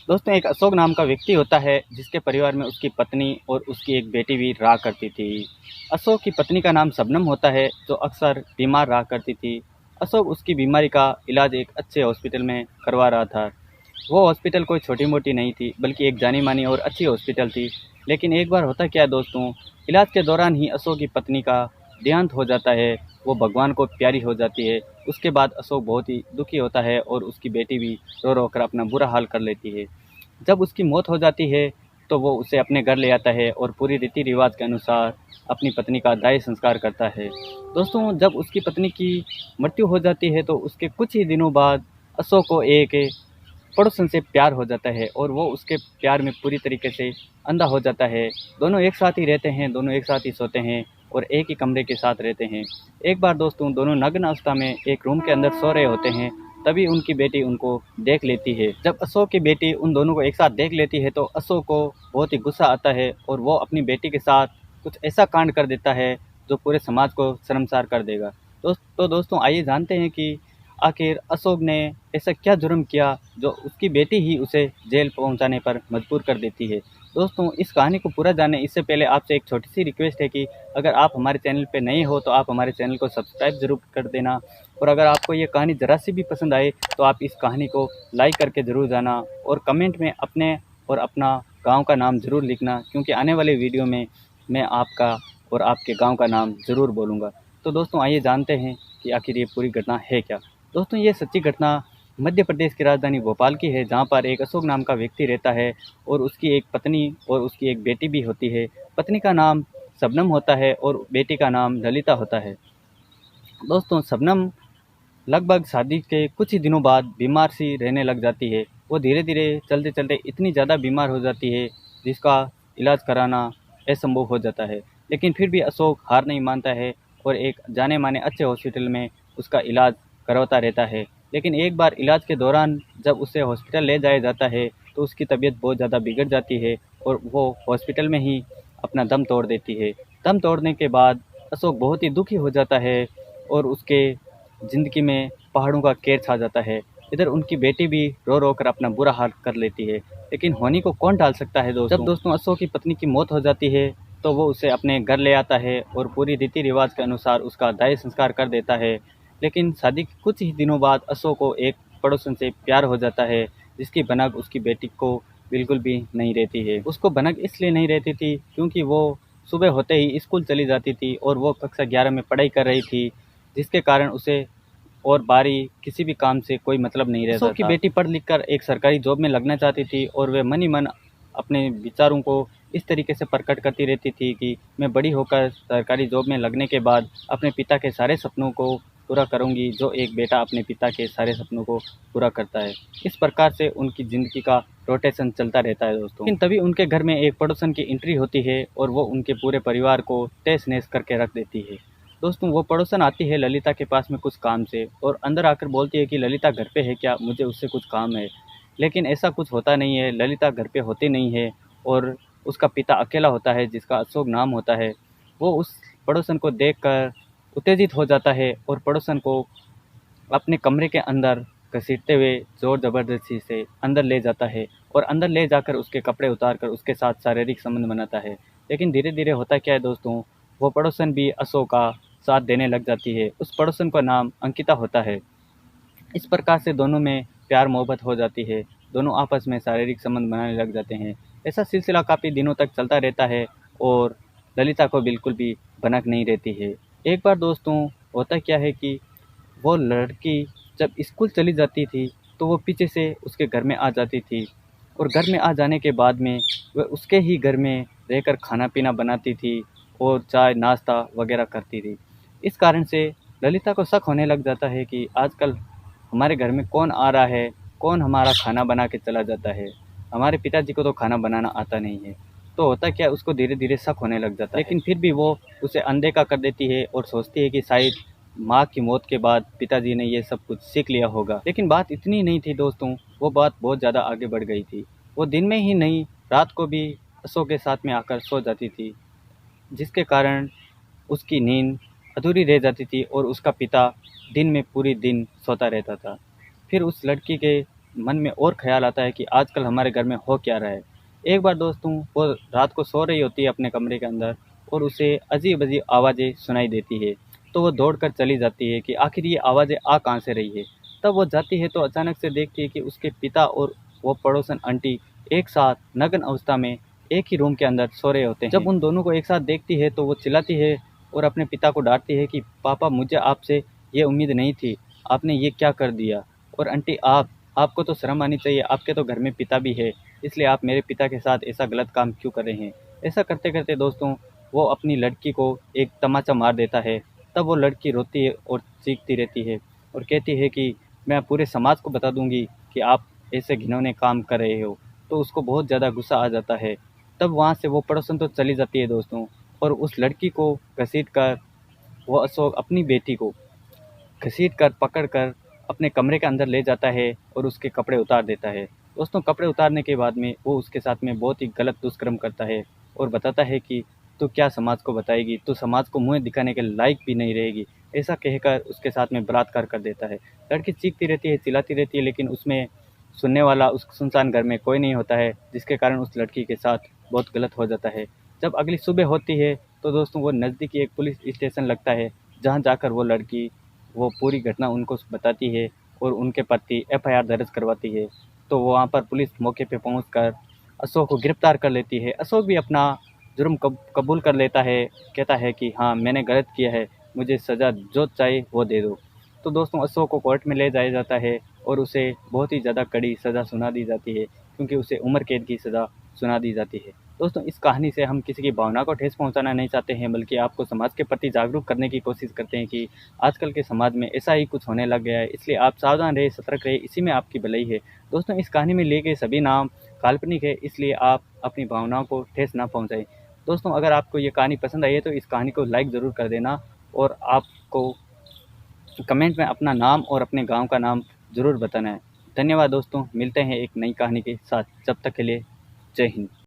दोस्तों, एक अशोक नाम का व्यक्ति होता है जिसके परिवार में उसकी पत्नी और उसकी एक बेटी भी रहा करती थी। अशोक की पत्नी का नाम शबनम होता है जो अक्सर बीमार रहा करती थी। अशोक उसकी बीमारी का इलाज एक अच्छे हॉस्पिटल में करवा रहा था। वो हॉस्पिटल कोई छोटी मोटी नहीं थी बल्कि एक जानी मानी और अच्छी हॉस्पिटल थी। लेकिन एक बार होता क्या है दोस्तों, इलाज के दौरान ही अशोक की पत्नी का देहांत हो जाता है। वो भगवान को प्यारी हो जाती है। उसके बाद अशोक बहुत ही दुखी होता है और उसकी बेटी भी रो रो कर अपना बुरा हाल कर लेती है। जब उसकी मौत हो जाती है तो वो उसे अपने घर ले आता है और पूरी रीति रिवाज के अनुसार अपनी पत्नी का दाह संस्कार करता है। दोस्तों, जब उसकी पत्नी की मृत्यु हो जाती है तो उसके कुछ ही दिनों बाद अशोक को एक पड़ोसन से प्यार हो जाता है और वो उसके प्यार में पूरी तरीके से अंधा हो जाता है। दोनों एक साथ ही रहते हैं, दोनों एक साथ ही सोते हैं और एक ही कमरे के साथ रहते हैं। एक बार दोस्तों, दोनों नग्न अवस्था में एक रूम के अंदर सो रहे होते हैं, तभी उनकी बेटी उनको देख लेती है। जब अशोक की बेटी उन दोनों को एक साथ देख लेती है तो अशोक को बहुत ही गुस्सा आता है और वो अपनी बेटी के साथ कुछ ऐसा कांड कर देता है जो पूरे समाज को शर्मसार कर देगा। दोस्तों, आइए जानते हैं कि आखिर अशोक ने ऐसा क्या जुर्म किया जो उसकी बेटी ही उसे जेल पहुंचाने पर मजबूर कर देती है। दोस्तों, इस कहानी को पूरा जानने इससे पहले आपसे एक छोटी सी रिक्वेस्ट है कि अगर आप हमारे चैनल पे नए हो तो आप हमारे चैनल को सब्सक्राइब ज़रूर कर देना। और अगर आपको ये कहानी ज़रा सी भी पसंद आए तो आप इस कहानी को लाइक करके ज़रूर जाना और कमेंट में अपने और अपना गाँव का नाम ज़रूर लिखना, क्योंकि आने वाले वीडियो में मैं आपका और आपके गाँव का नाम ज़रूर बोलूँगा। तो दोस्तों, आइए जानते हैं कि आखिर ये पूरी घटना है क्या। दोस्तों, ये सच्ची घटना मध्य प्रदेश की राजधानी भोपाल की है, जहाँ पर एक अशोक नाम का व्यक्ति रहता है और उसकी एक पत्नी और उसकी एक बेटी भी होती है। पत्नी का नाम शबनम होता है और बेटी का नाम ललिता होता है। दोस्तों, शबनम लगभग शादी के कुछ ही दिनों बाद बीमार सी रहने लग जाती है। वो धीरे धीरे चलते चलते इतनी ज़्यादा बीमार हो जाती है जिसका इलाज कराना असंभव हो जाता है। लेकिन फिर भी अशोक हार नहीं मानता है और एक जाने माने अच्छे हॉस्पिटल में उसका इलाज करवाता रहता है। लेकिन एक बार इलाज के दौरान जब उसे हॉस्पिटल ले जाया जाता है तो उसकी तबीयत बहुत ज़्यादा बिगड़ जाती है और वो हॉस्पिटल में ही अपना दम तोड़ देती है। दम तोड़ने के बाद अशोक बहुत ही दुखी हो जाता है और उसके ज़िंदगी में पहाड़ों का कहर छा जाता है। इधर उनकी बेटी भी रो रो कर अपना बुरा हाल कर लेती है। लेकिन होनी को कौन टाल सकता है दोस्तों। जब दोस्तों अशोक की पत्नी की मौत हो जाती है तो वो उसे अपने घर ले आता है और पूरी रीति रिवाज के अनुसार उसका दाह संस्कार कर देता है। लेकिन शादी के कुछ ही दिनों बाद अशोक को एक पड़ोसन से प्यार हो जाता है जिसकी भनक उसकी बेटी को बिल्कुल भी नहीं रहती है। उसको भनक इसलिए नहीं रहती थी क्योंकि वो सुबह होते ही स्कूल चली जाती थी और वो कक्षा 11 में पढ़ाई कर रही थी, जिसके कारण उसे और बारी किसी भी काम से कोई मतलब नहीं रहता था। अशोक की बेटी पढ़ लिख कर एक सरकारी जॉब में लगना चाहती थी और वह मन ही मन अपने विचारों को इस तरीके से प्रकट करती रहती थी कि मैं बड़ी होकर सरकारी जॉब में लगने के बाद अपने पिता के सारे सपनों को पूरा करूंगी, जो एक बेटा अपने पिता के सारे सपनों को पूरा करता है। इस प्रकार से उनकी ज़िंदगी का रोटेशन चलता रहता है दोस्तों। लेकिन तभी उनके घर में एक पड़ोसन की एंट्री होती है और वो उनके पूरे परिवार को तहस नहस करके रख देती है। दोस्तों, वो पड़ोसन आती है ललिता के पास में कुछ काम से और अंदर आकर बोलती है कि ललिता घर पे है क्या, मुझे उससे कुछ काम है। लेकिन ऐसा कुछ होता नहीं है, ललिता घर पे होती नहीं है और उसका पिता अकेला होता है जिसका अशोक नाम होता है। वो उस पड़ोसन को देखकर उत्तेजित हो जाता है और पड़ोसन को अपने कमरे के अंदर घसीटते हुए ज़ोर ज़बरदस्ती से अंदर ले जाता है और अंदर ले जाकर उसके कपड़े उतार कर उसके साथ शारीरिक संबंध बनाता है। लेकिन धीरे धीरे होता क्या है दोस्तों, वो पड़ोसन भी अशोक का साथ देने लग जाती है। उस पड़ोसन का नाम अंकिता होता है। इस प्रकार से दोनों में प्यार मोहब्बत हो जाती है, दोनों आपस में शारीरिक संबंध बनाने लग जाते हैं। ऐसा सिलसिला काफ़ी दिनों तक चलता रहता है और ललिता को बिल्कुल भी भनक नहीं रहती है। एक बार दोस्तों होता क्या है कि वो लड़की जब स्कूल चली जाती थी तो वो पीछे से उसके घर में आ जाती थी और घर में आ जाने के बाद में वह उसके ही घर में रहकर खाना पीना बनाती थी और चाय नाश्ता वगैरह करती थी। इस कारण से ललिता को शक होने लग जाता है कि आजकल हमारे घर में कौन आ रहा है, कौन हमारा खाना बना के चला जाता है। हमारे पिताजी को तो खाना बनाना आता नहीं है। तो होता क्या, उसको धीरे धीरे शक होने लग जाता है। लेकिन फिर भी वो उसे अनदेखा कर देती है और सोचती है कि शायद माँ की मौत के बाद पिताजी ने ये सब कुछ सीख लिया होगा। लेकिन बात इतनी नहीं थी दोस्तों, वो बात बहुत ज़्यादा आगे बढ़ गई थी। वो दिन में ही नहीं, रात को भी अशोक के साथ में आकर सो जाती थी, जिसके कारण उसकी नींद अधूरी रह जाती थी और उसका पिता दिन में पूरी दिन सोता रहता था। फिर उस लड़की के मन में और ख्याल आता है कि आजकल हमारे घर में हो क्या रहा है। एक बार दोस्तों वो रात को सो रही होती है अपने कमरे के अंदर और उसे अजीब-अजीब आवाज़ें सुनाई देती है। तो वो दौड़कर चली जाती है कि आखिर ये आवाज़ें आ कहाँ से रही है। तब वो जाती है तो अचानक से देखती है कि उसके पिता और वो पड़ोसन आंटी एक साथ नग्न अवस्था में एक ही रूम के अंदर सो रहे होते हैं। जब उन दोनों को एक साथ देखती है तो वो चिल्लाती है और अपने पिता को डाँटती है कि पापा मुझे आपसे ये उम्मीद नहीं थी, आपने ये क्या कर दिया? और आंटी आपको तो शर्म आनी चाहिए, आपके तो घर में पिता भी है, इसलिए आप मेरे पिता के साथ ऐसा गलत काम क्यों कर रहे हैं? ऐसा करते-करते दोस्तों वो अपनी लड़की को एक तमाचा मार देता है। तब वो लड़की रोती है और चीखती रहती है और कहती है कि मैं पूरे समाज को बता दूँगी कि आप ऐसे घिनौने काम कर रहे हो। तो उसको बहुत ज़्यादा गुस्सा आ जाता है। तब वहाँ से वो पड़ोसन तो चली जाती है दोस्तों और उस लड़की को घसीट-कर वो अशोक अपनी बेटी को घसीट-कर पकड़-कर अपने कमरे के अंदर ले जाता है और उसके कपड़े उतार देता है। दोस्तों कपड़े उतारने के बाद में वो उसके साथ में बहुत ही गलत दुष्कर्म करता है और बताता है कि तू क्या समाज को बताएगी, तू समाज को मुँह दिखाने के लायक भी नहीं रहेगी। ऐसा कहकर उसके साथ में बलात्कार कर देता है। लड़की चीखती रहती है, चिल्लाती रहती है लेकिन उसमें सुनने वाला उस सुनसान घर में कोई नहीं होता है, जिसके कारण उस लड़की के साथ बहुत गलत हो जाता है। जब अगली सुबह होती है तो दोस्तों वो नज़दीकी एक पुलिस स्टेशन लगता है, जहाँ जाकर वो लड़की वो पूरी घटना उनको बताती है और उनके प्रति एफआईआर दर्ज करवाती है। तो वहाँ पर पुलिस मौके पे पहुँचकर अशोक को गिरफ्तार कर लेती है। अशोक भी अपना जुर्म कबूल कर लेता है, कहता है कि हाँ मैंने गलत किया है, मुझे सज़ा जो चाहे वो दे दो। तो दोस्तों अशोक को कोर्ट में ले जाया जाता है और उसे बहुत ही ज़्यादा कड़ी सज़ा सुना दी जाती है, क्योंकि उसे उम्र कैद की सज़ा सुना दी जाती है। दोस्तों इस कहानी से हम किसी की भावना को ठेस पहुंचाना नहीं चाहते हैं, बल्कि आपको समाज के प्रति जागरूक करने की कोशिश करते हैं कि आजकल के समाज में ऐसा ही कुछ होने लग गया है, इसलिए आप सावधान रहे, सतर्क रहे, इसी में आपकी भलाई है। दोस्तों इस कहानी में लिए गए सभी नाम काल्पनिक है, इसलिए आप अपनी भावनाओं को ठेस ना पहुंचाएं। दोस्तों अगर आपको ये कहानी पसंद आई है तो इस कहानी को लाइक ज़रूर कर देना और आपको कमेंट में अपना नाम और अपने गाँव का नाम ज़रूर बताना है। धन्यवाद दोस्तों, मिलते हैं एक नई कहानी के साथ, जब तक के लिए जय हिंद।